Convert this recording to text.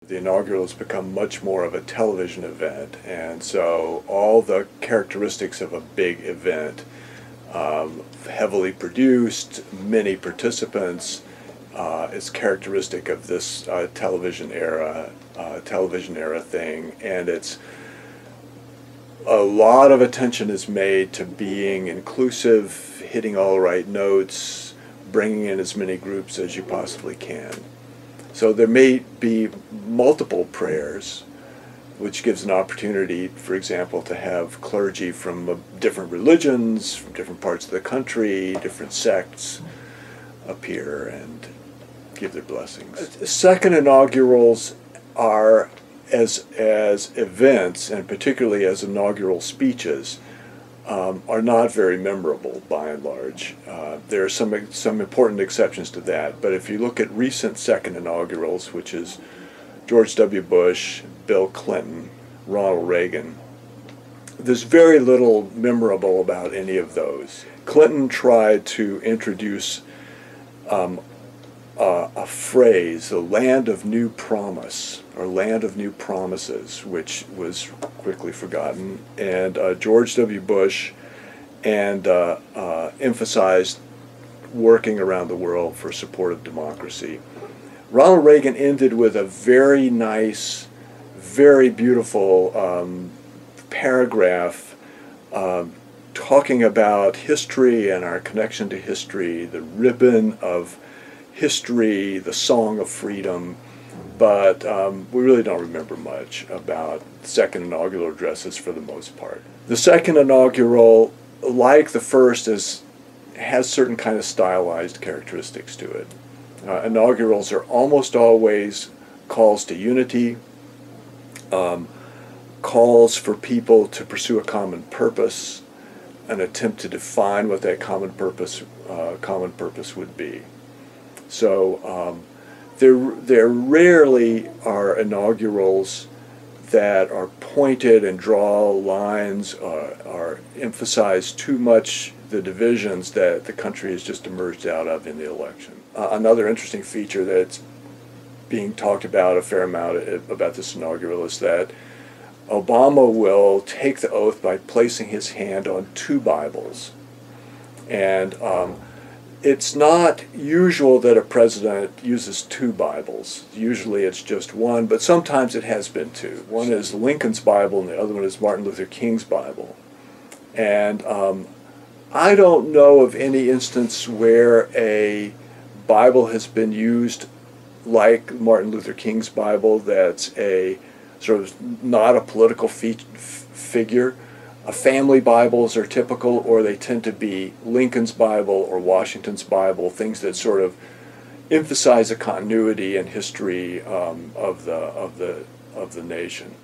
The inaugural has become much more of a television event, and so all the characteristics of a big event, heavily produced, many participants, is characteristic of this television era thing, and it's a lot of attention is made to being inclusive, hitting all the right notes, bringing in as many groups as you possibly can. So there may be multiple prayers, which gives an opportunity, for example, to have clergy from different religions, from different parts of the country, different sects appear and give their blessings. Second inaugurals are, as events, and particularly as inaugural speeches, are not very memorable by and large. There are some important exceptions to that, but if you look at recent second inaugurals, which is George W. Bush, Bill Clinton, Ronald Reagan, there's very little memorable about any of those. Clinton tried to introduce a phrase, the land of new promise, or land of new promises, which was quickly forgotten, and George W. Bush emphasized working around the world for support of democracy. Ronald Reagan ended with a very nice, very beautiful paragraph talking about history and our connection to history, the ribbon of history, the song of freedom, but we really don't remember much about second inaugural addresses for the most part. The second inaugural, like the first, has certain kind of stylized characteristics to it. Inaugurals are almost always calls to unity, calls for people to pursue a common purpose, an attempt to define what that common purpose would be. So there rarely are inaugurals that are pointed and draw lines or emphasize too much the divisions that the country has just emerged out of in the election. Another interesting feature that's being talked about a fair amount about this inaugural is that Obama will take the oath by placing his hand on two Bibles. And it's not usual that a president uses two Bibles. Usually it's just one, but sometimes it has been two. One is Lincoln's Bible and the other one is Martin Luther King's Bible. And I don't know of any instance where a Bible has been used like Martin Luther King's Bible that's a sort of not a political figure. Family Bibles are typical, or they tend to be Lincoln's Bible or Washington's Bible, things that sort of emphasize a continuity and history of the nation.